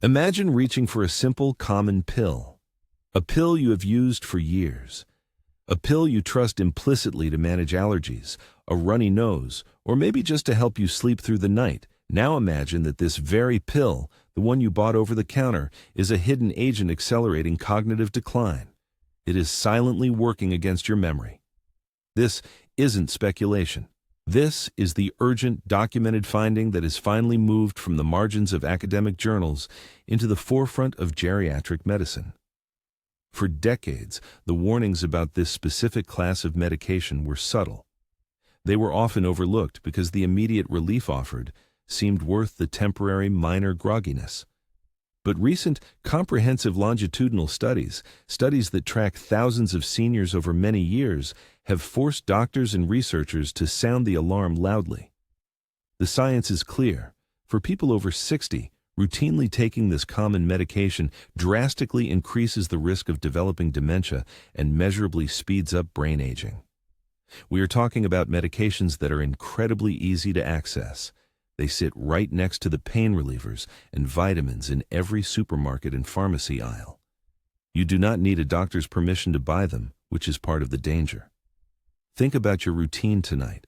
Imagine reaching for a simple, common pill. A pill you have used for years. A pill you trust implicitly to manage allergies, a runny nose, or maybe just to help you sleep through the night. Now imagine that this very pill, the one you bought over the counter, is a hidden agent accelerating cognitive decline. It is silently working against your memory. This isn't speculation. This is the urgent, documented finding that has finally moved from the margins of academic journals into the forefront of geriatric medicine. For decades, the warnings about this specific class of medication were subtle. They were often overlooked because the immediate relief offered seemed worth the temporary minor grogginess. But recent, comprehensive longitudinal studies that track thousands of seniors over many years, have forced doctors and researchers to sound the alarm loudly. The science is clear. For people over 60, routinely taking this common medication drastically increases the risk of developing dementia and measurably speeds up brain aging. We are talking about medications that are incredibly easy to access. They sit right next to the pain relievers and vitamins in every supermarket and pharmacy aisle. You do not need a doctor's permission to buy them, which is part of the danger. Think about your routine tonight.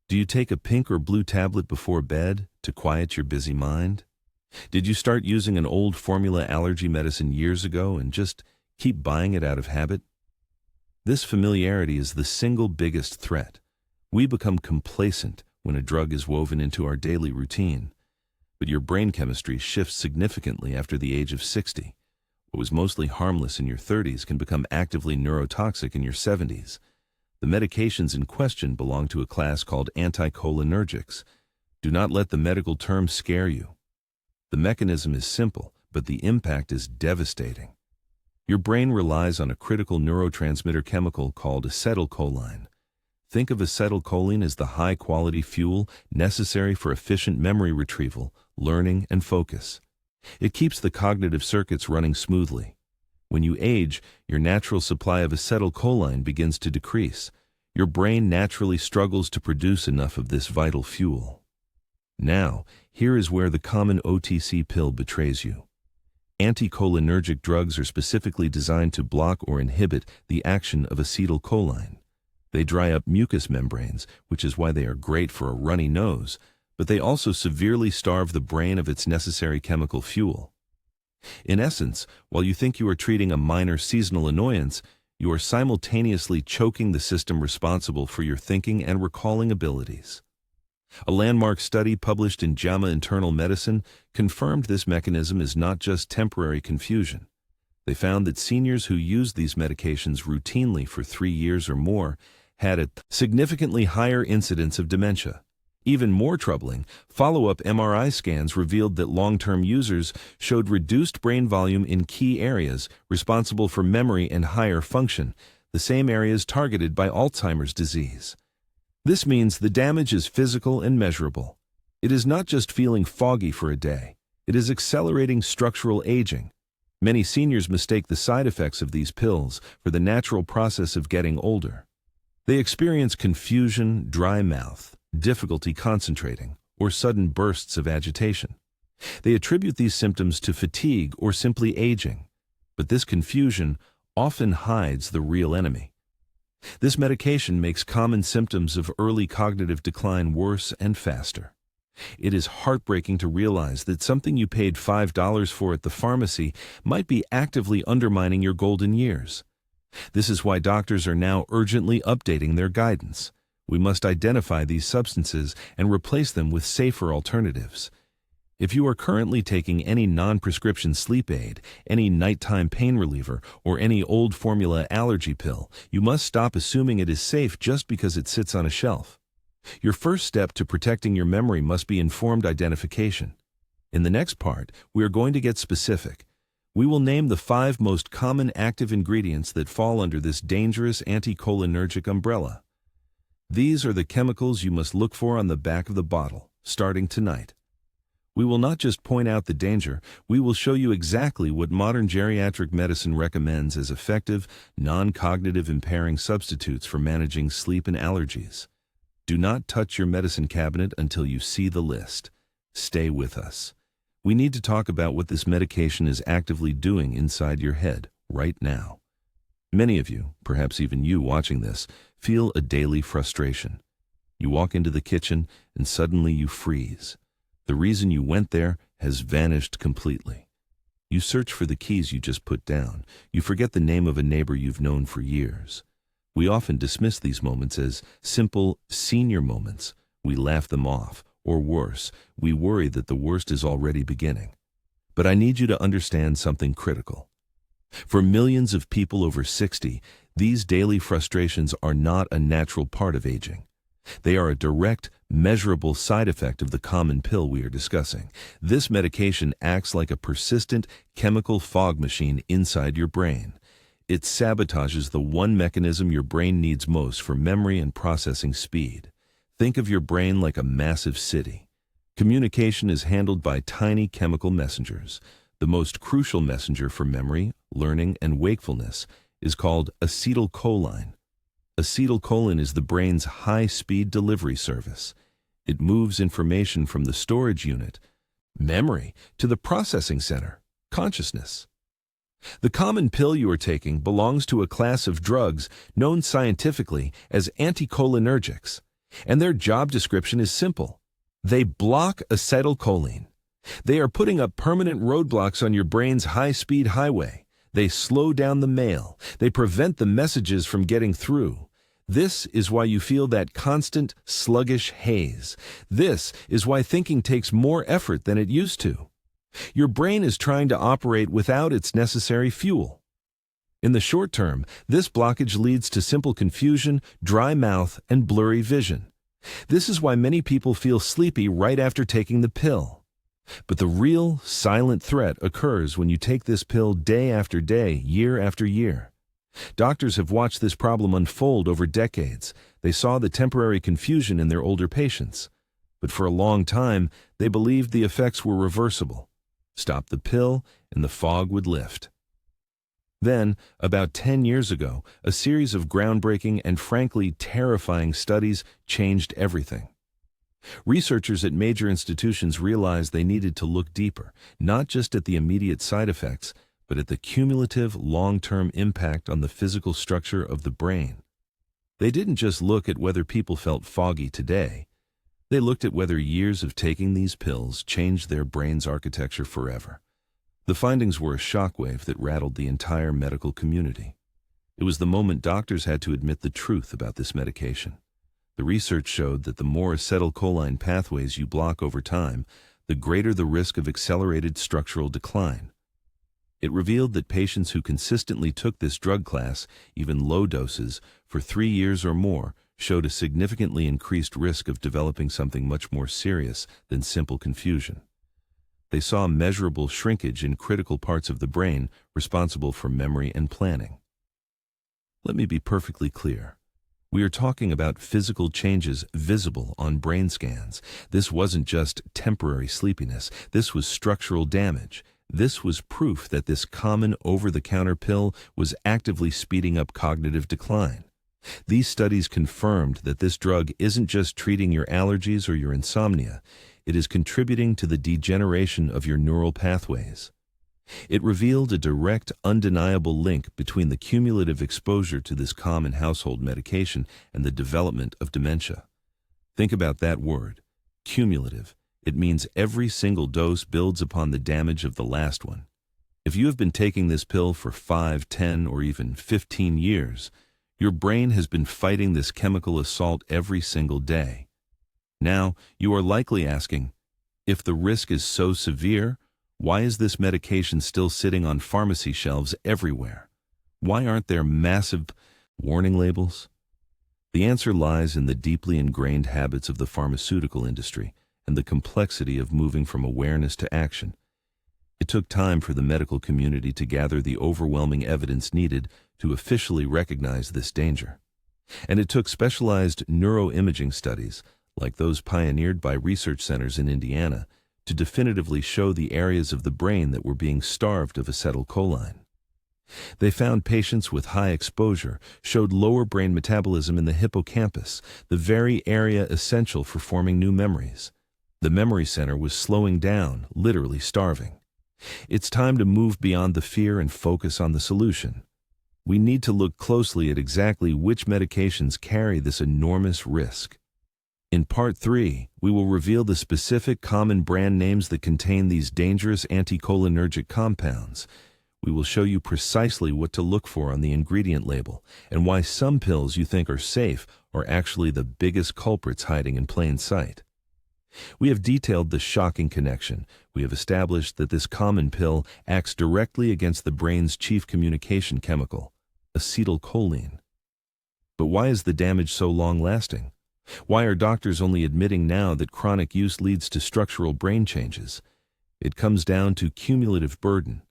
Do you take a pink or blue tablet before bed to quiet your busy mind? Did you start using an old formula allergy medicine years ago and just keep buying it out of habit? This familiarity is the single biggest threat. We become complacent when a drug is woven into our daily routine. But your brain chemistry shifts significantly after the age of 60. What was mostly harmless in your 30s can become actively neurotoxic in your 70s. The medications in question belong to a class called anticholinergics. Do not let the medical term scare you. The mechanism is simple, but the impact is devastating. Your brain relies on a critical neurotransmitter chemical called acetylcholine. Think of acetylcholine as the high-quality fuel necessary for efficient memory retrieval, learning, and focus. It keeps the cognitive circuits running smoothly. When you age, your natural supply of acetylcholine begins to decrease. Your brain naturally struggles to produce enough of this vital fuel. Now, here is where the common OTC pill betrays you. Anticholinergic drugs are specifically designed to block or inhibit the action of acetylcholine. They dry up mucous membranes, which is why they are great for a runny nose, but they also severely starve the brain of its necessary chemical fuel. In essence, while you think you are treating a minor seasonal annoyance, you are simultaneously choking the system responsible for your thinking and recalling abilities. A landmark study published in JAMA Internal Medicine confirmed this mechanism is not just temporary confusion. They found that seniors who used these medications routinely for 3 years or more had a significantly higher incidence of dementia. Even more troubling, follow-up MRI scans revealed that long-term users showed reduced brain volume in key areas responsible for memory and higher function, the same areas targeted by Alzheimer's disease. This means the damage is physical and measurable. It is not just feeling foggy for a day. It is accelerating structural aging. Many seniors mistake the side effects of these pills for the natural process of getting older. They experience confusion, dry mouth, difficulty concentrating, or sudden bursts of agitation. They attribute these symptoms to fatigue or simply aging, but this confusion often hides the real enemy. This medication makes common symptoms of early cognitive decline worse and faster. It is heartbreaking to realize that something you paid $5 for at the pharmacy might be actively undermining your golden years. This is why doctors are now urgently updating their guidance. We must identify these substances and replace them with safer alternatives. If you are currently taking any non-prescription sleep aid, any nighttime pain reliever, or any old formula allergy pill, you must stop assuming it is safe just because it sits on a shelf. Your first step to protecting your memory must be informed identification. In the next part, we are going to get specific. We will name the 5 most common active ingredients that fall under this dangerous anticholinergic umbrella. These are the chemicals you must look for on the back of the bottle, starting tonight. We will not just point out the danger, we will show you exactly what modern geriatric medicine recommends as effective, non-cognitive impairing substitutes for managing sleep and allergies. Do not touch your medicine cabinet until you see the list. Stay with us. We need to talk about what this medication is actively doing inside your head right now. Many of you, perhaps even you watching this, feel a daily frustration. You walk into the kitchen and suddenly you freeze. The reason you went there has vanished completely. You search for the keys you just put down. You forget the name of a neighbor you've known for years. We often dismiss these moments as simple senior moments. We laugh them off, or worse, we worry that the worst is already beginning. But I need you to understand something critical. For millions of people over 60, these daily frustrations are not a natural part of aging. They are a direct, measurable side effect of the common pill we are discussing. This medication acts like a persistent chemical fog machine inside your brain. It sabotages the one mechanism your brain needs most for memory and processing speed. Think of your brain like a massive city. Communication is handled by tiny chemical messengers. The most crucial messenger for memory, learning, and wakefulness is called acetylcholine. Acetylcholine is the brain's high-speed delivery service. It moves information from the storage unit, memory, to the processing center, consciousness. The common pill you are taking belongs to a class of drugs known scientifically as anticholinergics, and their job description is simple. They block acetylcholine. They are putting up permanent roadblocks on your brain's high-speed highway. They slow down the mail. They prevent the messages from getting through. This is why you feel that constant, sluggish haze. This is why thinking takes more effort than it used to. Your brain is trying to operate without its necessary fuel. In the short term, this blockage leads to simple confusion, dry mouth, and blurry vision. This is why many people feel sleepy right after taking the pill. But the real, silent threat occurs when you take this pill day after day, year after year. Doctors have watched this problem unfold over decades. They saw the temporary confusion in their older patients. But for a long time, they believed the effects were reversible. Stop the pill, and the fog would lift. Then, about 10 years ago, a series of groundbreaking and frankly terrifying studies changed everything. Researchers at major institutions realized they needed to look deeper, not just at the immediate side effects, but at the cumulative long-term impact on the physical structure of the brain. They didn't just look at whether people felt foggy today. They looked at whether years of taking these pills changed their brain's architecture forever. The findings were a shockwave that rattled the entire medical community. It was the moment doctors had to admit the truth about this medication. The research showed that the more acetylcholine pathways you block over time, the greater the risk of accelerated structural decline. It revealed that patients who consistently took this drug class, even low doses, for 3 years or more, showed a significantly increased risk of developing something much more serious than simple confusion. They saw measurable shrinkage in critical parts of the brain responsible for memory and planning. Let me be perfectly clear. We are talking about physical changes visible on brain scans. This wasn't just temporary sleepiness. This was structural damage. This was proof that this common over-the-counter pill was actively speeding up cognitive decline. These studies confirmed that this drug isn't just treating your allergies or your insomnia. It is contributing to the degeneration of your neural pathways. It revealed a direct, undeniable link between the cumulative exposure to this common household medication and the development of dementia. Think about that word, cumulative. It means every single dose builds upon the damage of the last one. If you have been taking this pill for 5, 10, or even 15 years, your brain has been fighting this chemical assault every single day. Now, you are likely asking, if the risk is so severe, why is this medication still sitting on pharmacy shelves everywhere? Why aren't there massive warning labels? The answer lies in the deeply ingrained habits of the pharmaceutical industry and the complexity of moving from awareness to action. It took time for the medical community to gather the overwhelming evidence needed to officially recognize this danger. And it took specialized neuroimaging studies, like those pioneered by research centers in Indiana, to definitively show the areas of the brain that were being starved of acetylcholine. They found patients with high exposure showed lower brain metabolism in the hippocampus, the very area essential for forming new memories. The memory center was slowing down, literally starving. It's time to move beyond the fear and focus on the solution. We need to look closely at exactly which medications carry this enormous risk. In Part 3, we will reveal the specific common brand names that contain these dangerous anticholinergic compounds. We will show you precisely what to look for on the ingredient label and why some pills you think are safe are actually the biggest culprits hiding in plain sight. We have detailed the shocking connection. We have established that this common pill acts directly against the brain's chief communication chemical, acetylcholine. But why is the damage so long-lasting? Why are doctors only admitting now that chronic use leads to structural brain changes? It comes down to cumulative burden.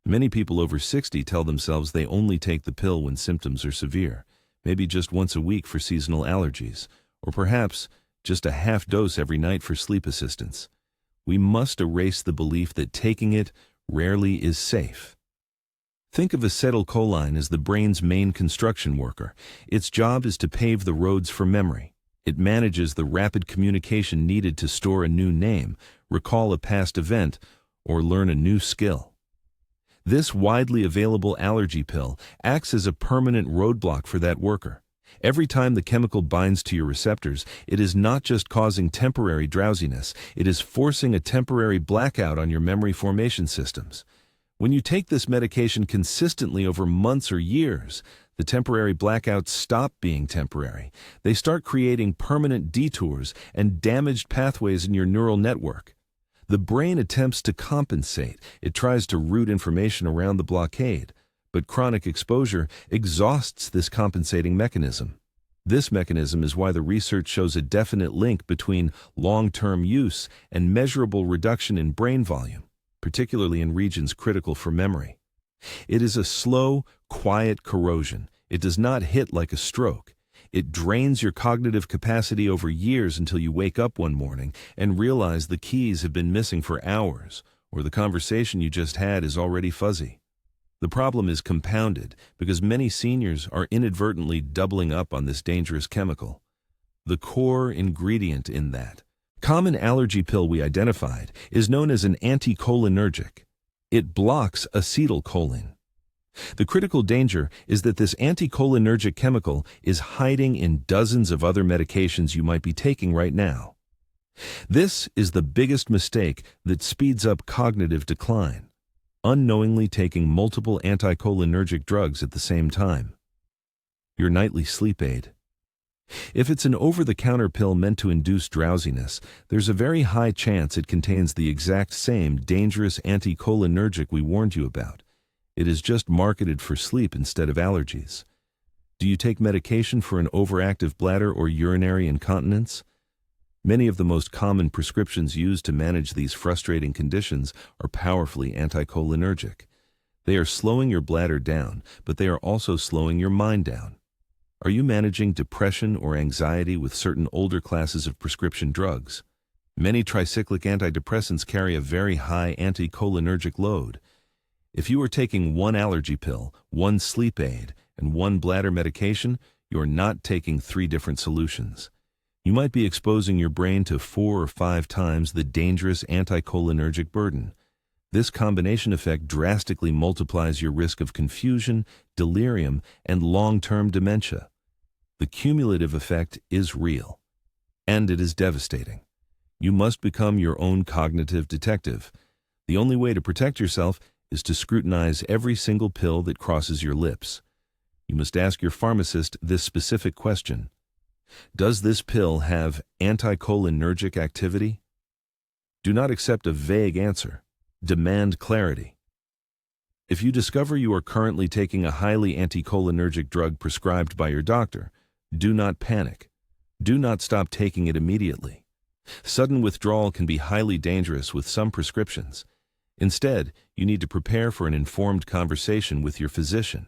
Many people over 60 tell themselves they only take the pill when symptoms are severe, maybe just once a week for seasonal allergies, or perhaps just a half dose every night for sleep assistance. We must erase the belief that taking it rarely is safe. Think of acetylcholine as the brain's main construction worker. Its job is to pave the roads for memory. It manages the rapid communication needed to store a new name, recall a past event, or learn a new skill. This widely available allergy pill acts as a permanent roadblock for that worker. Every time the chemical binds to your receptors, it is not just causing temporary drowsiness, it is forcing a temporary blackout on your memory formation systems. When you take this medication consistently over months or years, the temporary blackouts stop being temporary. They start creating permanent detours and damaged pathways in your neural network. The brain attempts to compensate. It tries to route information around the blockade. But chronic exposure exhausts this compensating mechanism. This mechanism is why the research shows a definite link between long-term use and measurable reduction in brain volume, particularly in regions critical for memory. It is a slow, quiet corrosion. It does not hit like a stroke. It drains your cognitive capacity over years until you wake up one morning and realize the keys have been missing for hours, or the conversation you just had is already fuzzy. The problem is compounded because many seniors are inadvertently doubling up on this dangerous chemical. The core ingredient in that common allergy pill we identified is known as an anticholinergic. It blocks acetylcholine. The critical danger is that this anticholinergic chemical is hiding in dozens of other medications you might be taking right now. This is the biggest mistake that speeds up cognitive decline. Unknowingly taking multiple anticholinergic drugs at the same time. Your nightly sleep aid. If it's an over-the-counter pill meant to induce drowsiness, there's a very high chance it contains the exact same dangerous anticholinergic we warned you about. It is just marketed for sleep instead of allergies. Do you take medication for an overactive bladder or urinary incontinence? Many of the most common prescriptions used to manage these frustrating conditions are powerfully anticholinergic. They are slowing your bladder down, but they are also slowing your mind down. Are you managing depression or anxiety with certain older classes of prescription drugs? Many tricyclic antidepressants carry a very high anticholinergic load. If you are taking one allergy pill, one sleep aid, and one bladder medication, you're not taking 3 different solutions. You might be exposing your brain to 4 or 5 times the dangerous anticholinergic burden. This combination effect drastically multiplies your risk of confusion, delirium, and long-term dementia. The cumulative effect is real, and it is devastating. You must become your own cognitive detective. The only way to protect yourself is to scrutinize every single pill that crosses your lips. You must ask your pharmacist this specific question. Does this pill have anticholinergic activity? Do not accept a vague answer. Demand clarity. If you discover you are currently taking a highly anticholinergic drug prescribed by your doctor, do not panic. Do not stop taking it immediately. Sudden withdrawal can be highly dangerous with some prescriptions. Instead, you need to prepare for an informed conversation with your physician.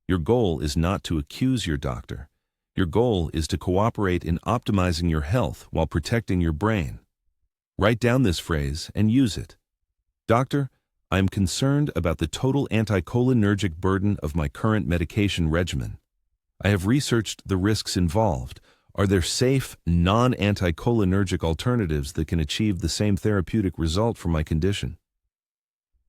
Your goal is not to accuse your doctor. Your goal is to cooperate in optimizing your health while protecting your brain. Write down this phrase and use it. Doctor, I am concerned about the total anticholinergic burden of my current medication regimen. I have researched the risks involved. Are there safe, non-anticholinergic alternatives that can achieve the same therapeutic result for my condition?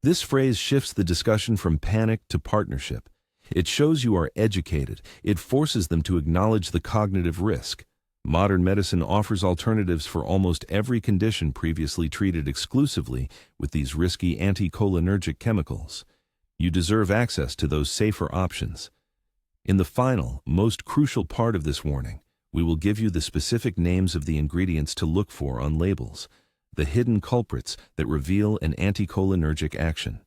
This phrase shifts the discussion from panic to partnership. It shows you are educated. It forces them to acknowledge the cognitive risk. Modern medicine offers alternatives for almost every condition previously treated exclusively with these risky anticholinergic chemicals. You deserve access to those safer options. In the final, most crucial part of this warning, we will give you the specific names of the ingredients to look for on labels, the hidden culprits that reveal an anticholinergic action.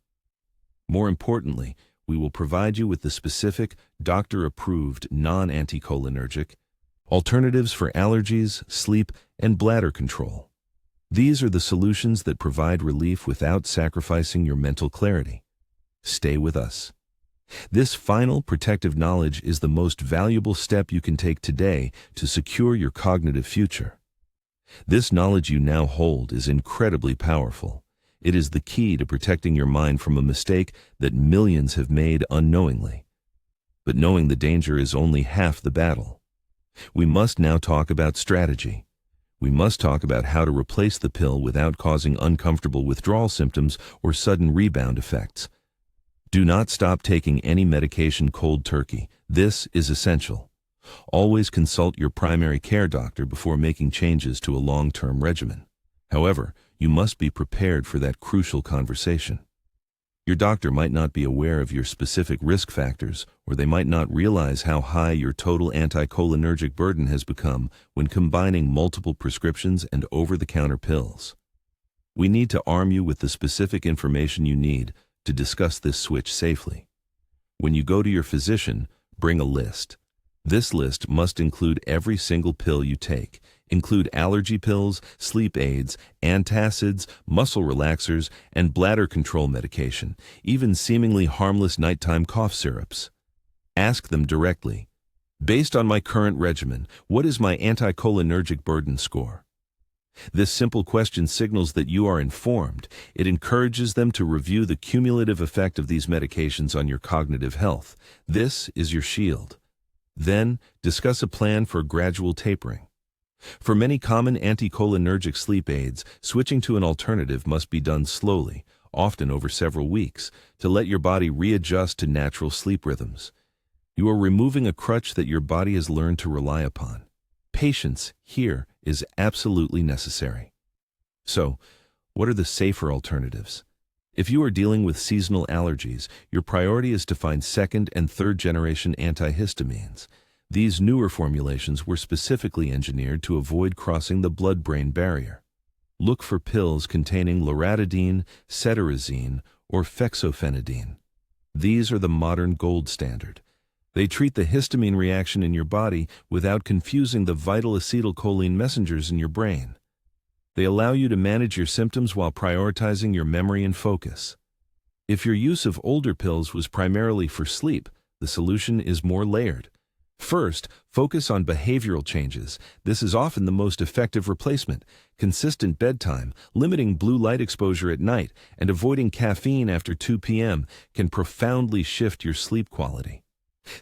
More importantly, we will provide you with the specific, doctor-approved, non-anticholinergic alternatives for allergies, sleep, and bladder control. These are the solutions that provide relief without sacrificing your mental clarity. Stay with us. This final protective knowledge is the most valuable step you can take today to secure your cognitive future. This knowledge you now hold is incredibly powerful. It is the key to protecting your mind from a mistake that millions have made unknowingly. But knowing the danger is only half the battle. We must now talk about strategy. We must talk about how to replace the pill without causing uncomfortable withdrawal symptoms or sudden rebound effects. Do not stop taking any medication cold turkey. This is essential. Always consult your primary care doctor before making changes to a long-term regimen. However, you must be prepared for that crucial conversation. Your doctor might not be aware of your specific risk factors, or they might not realize how high your total anticholinergic burden has become when combining multiple prescriptions and over-the-counter pills. We need to arm you with the specific information you need to discuss this switch safely. When you go to your physician, bring a list. This list must include every single pill you take, include allergy pills, sleep aids, antacids, muscle relaxers, and bladder control medication, even seemingly harmless nighttime cough syrups. Ask them directly, based on my current regimen, what is my anticholinergic burden score? This simple question signals that you are informed. It encourages them to review the cumulative effect of these medications on your cognitive health. This is your shield. Then, discuss a plan for gradual tapering. For many common anticholinergic sleep aids, switching to an alternative must be done slowly, often over several weeks, to let your body readjust to natural sleep rhythms. You are removing a crutch that your body has learned to rely upon. Patience here is absolutely necessary. So, what are the safer alternatives? If you are dealing with seasonal allergies, your priority is to find second and third generation antihistamines. These newer formulations were specifically engineered to avoid crossing the blood-brain barrier. Look for pills containing loratadine, cetirizine, or fexofenadine. These are the modern gold standard. They treat the histamine reaction in your body without confusing the vital acetylcholine messengers in your brain. They allow you to manage your symptoms while prioritizing your memory and focus. If your use of older pills was primarily for sleep, the solution is more layered. First, focus on behavioral changes. This is often the most effective replacement. Consistent bedtime, limiting blue light exposure at night, and avoiding caffeine after 2 p.m. can profoundly shift your sleep quality.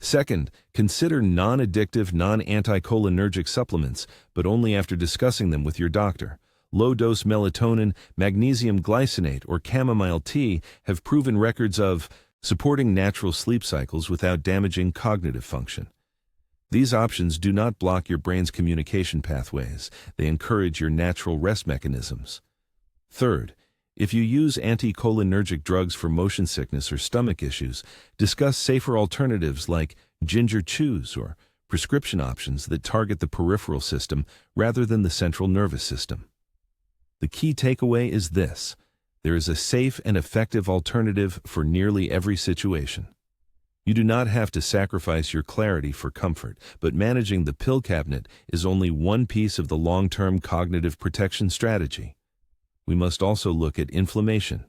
Second, consider non-addictive, non-anticholinergic supplements, but only after discussing them with your doctor. Low-dose melatonin, magnesium glycinate, or chamomile tea have proven records of supporting natural sleep cycles without damaging cognitive function. These options do not block your brain's communication pathways. They encourage your natural rest mechanisms. Third, if you use anticholinergic drugs for motion sickness or stomach issues, discuss safer alternatives like ginger chews or prescription options that target the peripheral system rather than the central nervous system. The key takeaway is this: there is a safe and effective alternative for nearly every situation. You do not have to sacrifice your clarity for comfort, but managing the pill cabinet is only one piece of the long-term cognitive protection strategy. We must also look at inflammation.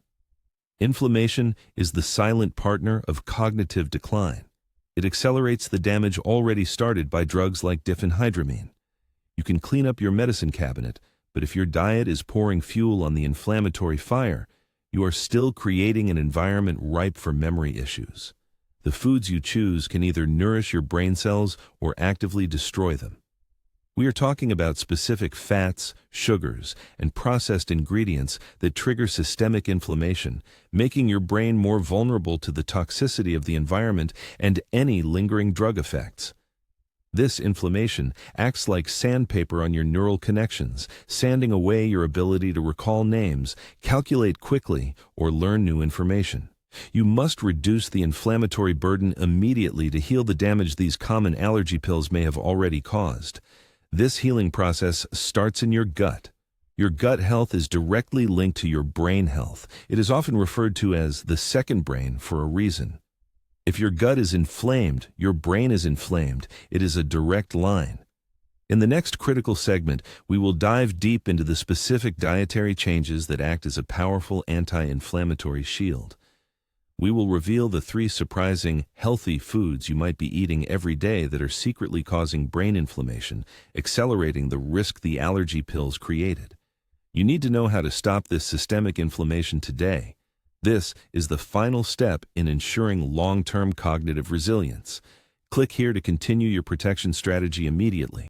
Inflammation is the silent partner of cognitive decline. It accelerates the damage already started by drugs like diphenhydramine. You can clean up your medicine cabinet, but if your diet is pouring fuel on the inflammatory fire, you are still creating an environment ripe for memory issues. The foods you choose can either nourish your brain cells or actively destroy them. We are talking about specific fats, sugars, and processed ingredients that trigger systemic inflammation, making your brain more vulnerable to the toxicity of the environment and any lingering drug effects. This inflammation acts like sandpaper on your neural connections, sanding away your ability to recall names, calculate quickly, or learn new information. You must reduce the inflammatory burden immediately to heal the damage these common allergy pills may have already caused. This healing process starts in your gut. Your gut health is directly linked to your brain health. It is often referred to as the second brain for a reason. If your gut is inflamed, your brain is inflamed. It is a direct line. In the next critical segment, we will dive deep into the specific dietary changes that act as a powerful anti-inflammatory shield. We will reveal the 3 surprising, healthy foods you might be eating every day that are secretly causing brain inflammation, accelerating the risk the allergy pills created. You need to know how to stop this systemic inflammation today. This is the final step in ensuring long-term cognitive resilience. Click here to continue your protection strategy immediately.